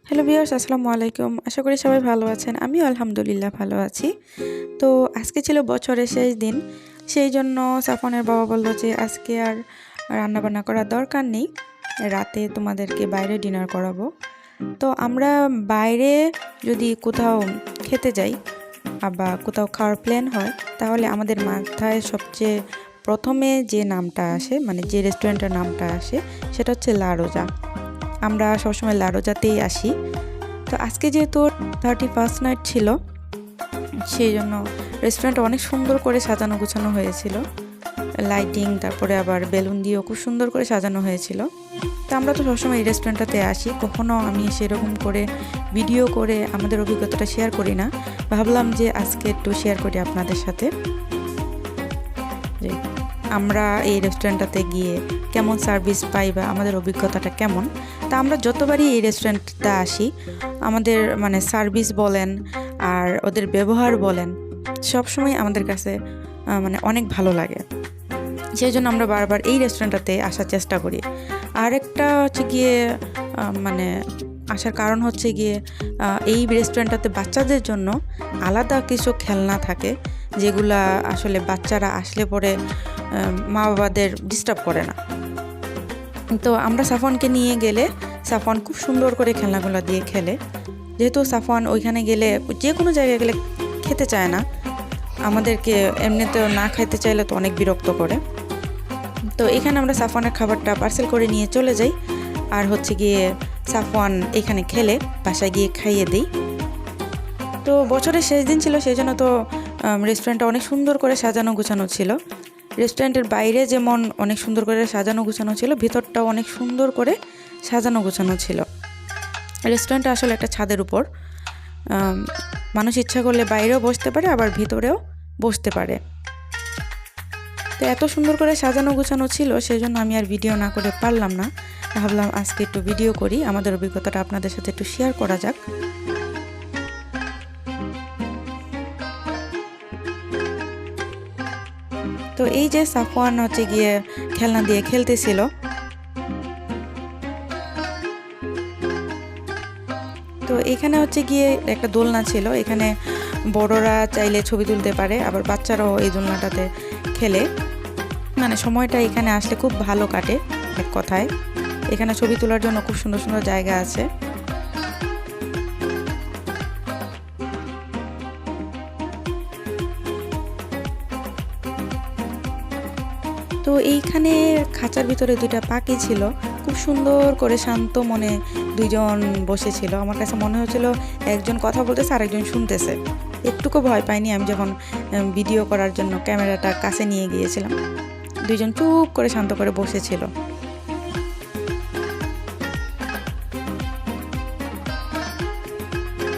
Hello viewers, আসসালামু আলাইকুম। আশা করি সবাই ভালো আছেন। আমিও আলহামদুলিল্লাহ ভালো আছি। তো আজকে ছিল বছরের শেষ দিন। সেই জন্য সাফনের বাবা বলল যে আজকে আর রান্নাবান্না করার দরকার নেই, রাতে তোমাদেরকে বাইরে ডিনার করাবো। তো আমরা বাইরে যদি কোথাও খেতে যাই বা কোথাও খাওয়ার প্ল্যান হয়, তাহলে আমাদের মাথায় সবচেয়ে প্রথমে যে নামটা আসে, মানে যে রেস্টুরেন্টের নামটা আসে, সেটা হচ্ছে লা রোজা। আমরা সবসময় লা রোজাতেই আসি। তো আজকে যেহেতু 31st নাইট ছিল, সেই জন্য রেস্টুরেন্টটা অনেক সুন্দর করে সাজানো গোছানো হয়েছিল। লাইটিং, তারপরে আবার বেলুন দিয়েও খুব সুন্দর করে সাজানো হয়েছিল। তো আমরা তো সবসময় এই রেস্টুরেন্টটাতে আসি, কখনো আমি সেরকম করে ভিডিও করে আমাদের অভিজ্ঞতাটা শেয়ার করি না। ভাবলাম যে আজকে একটু শেয়ার করি আপনাদের সাথে যে আমরা এই রেস্টুরেন্টটাতে গিয়ে কেমন সার্ভিস পাই বা আমাদের অভিজ্ঞতাটা কেমন। তা আমরা যতবারই এই রেস্টুরেন্টটা আসি, আমাদের মানে সার্ভিস বলেন আর ওদের ব্যবহার বলেন, সবসময় আমাদের কাছে মানে অনেক ভালো লাগে। সেই জন্য আমরা বারবার এই রেস্টুরেন্টটাতে আসার চেষ্টা করি। আর একটা হচ্ছে গিয়ে মানে আসার কারণ হচ্ছে গিয়ে এই রেস্টুরেন্টটাতে বাচ্চাদের জন্য আলাদা কিছু খেলনা থাকে, যেগুলা আসলে বাচ্চারা আসলে পরে মা বাবাদের ডিস্টার্ব করে না। তো আমরা সাফওয়ানকে নিয়ে গেলে সাফওয়ান খুব সুন্দর করে খেলনাগুলো দিয়ে খেলে। যেহেতু সাফওয়ান ওইখানে গেলে, যে কোনো জায়গায় গেলে খেতে চায় না, আমাদেরকে এমনিতেও না খেতে চাইলে তো অনেক বিরক্ত করে। তো এখানে আমরা সাফওয়ানের খাবারটা পার্সেল করে নিয়ে চলে যাই, আর হচ্ছে গিয়ে সাফওয়ান এখানে খেলে বাসায় গিয়ে খাইয়ে দিই। তো বছরের শেষ দিন ছিল, সেই জন্য তো রেস্টুরেন্টটা অনেক সুন্দর করে সাজানো গোছানো ছিল। রেস্টুরেন্টের বাইরে যেমন অনেক সুন্দর করে সাজানো গোছানো ছিল, ভিতরটাও অনেক সুন্দর করে সাজানো গোছানো ছিল। রেস্টুরেন্টটা আসলে একটা ছাদের উপর, মানুষ ইচ্ছা করলে বাইরেও বসতে পারে, আবার ভিতরেও বসতে পারে। তো এত সুন্দর করে সাজানো গোছানো ছিল, সেই জন্য আমি আর ভিডিও না করে পারলাম না। ভাবলাম আজকে একটু ভিডিও করি, আমাদের অভিজ্ঞতাটা আপনাদের সাথে একটু শেয়ার করা যাক। তো এই যে সাফওয়ান হচ্ছে গিয়ে খেলনা দিয়ে খেলতেছিল। তো এখানে হচ্ছে গিয়ে একটা দোলনা ছিল, এখানে বড়রা চাইলে ছবি তুলতে পারে, আবার বাচ্চারাও এই দোলনাটাতে খেলে। মানে সময়টা এখানে আসলে খুব ভালো কাটে এক কথায়। এখানে ছবি তোলার জন্য খুব সুন্দর সুন্দর জায়গা আছে। তো এইখানে খাঁচার ভিতরে দুইটা পাখি ছিল, খুব সুন্দর করে শান্ত মনে দুইজন বসেছিল। আমার কাছে মনে হচ্ছিল একজন কথা বলতেছে আর একজন শুনতেছে। একটুকু ভয় পাইনি আমি যখন ভিডিও করার জন্য ক্যামেরাটা কাছে নিয়ে গিয়েছিলাম। দুইজন চুপ করে শান্ত করে বসেছিল।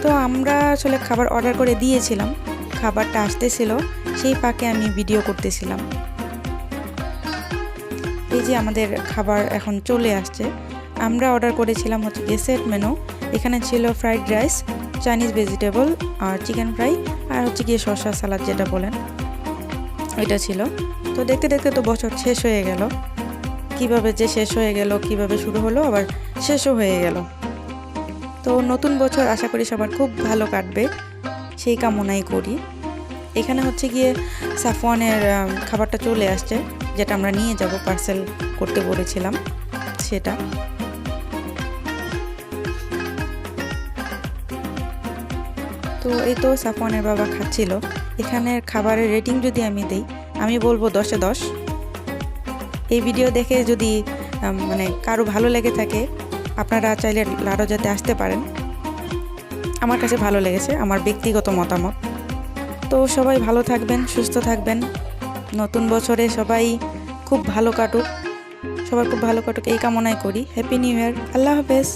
তো আমরা আসলে খাবার অর্ডার করে দিয়েছিলাম, খাবারটা আসতেছিল, সেই ফাঁকে আমি ভিডিও করতেছিলাম। এই যে আমাদের খাবার এখন চলে আসছে। আমরা অর্ডার করেছিলাম হচ্ছে গিয়ে সেট মেনু। এখানে ছিল ফ্রাইড রাইস, চাইনিজ ভেজিটেবল আর চিকেন ফ্রাই, আর হচ্ছে গিয়ে শসা সালাদ যেটা বলেন, এটা ছিল। তো দেখতে দেখতে তো বছর শেষ হয়ে গেল। কিভাবে যে শেষ হয়ে গেল, কিভাবে শুরু হলো আবার শেষও হয়ে গেল। তো নতুন বছর আশা করি সবার খুব ভালো কাটবে, সেই কামনাই করি। এখানে হচ্ছে গিয়ে সাফওয়ানের খাবারটা চলে আসছে, যেটা আমরা নিয়ে যাব, পার্সেল করতে বলেছিলাম সেটা। তো এই তো সাফওয়ানের বাবা খাচ্ছিল। এখানের খাবারের রেটিং যদি আমি দিই, আমি বলবো 10-এ 10। এই ভিডিও দেখে যদি মানে কারো ভালো লেগে থাকে, আপনারা চাইলে লা রোজাতে আসতে পারেন। আমার কাছে ভালো লেগেছে, আমার ব্যক্তিগত মতামত। তো সবাই ভালো থাকবেন, সুস্থ থাকবেন। নতুন বছরে সবাই খুব ভালো কাটুক, সবার খুব ভালো কাটুক এই কামনাই করি। Happy new year. আল্লাহ হাফেজ।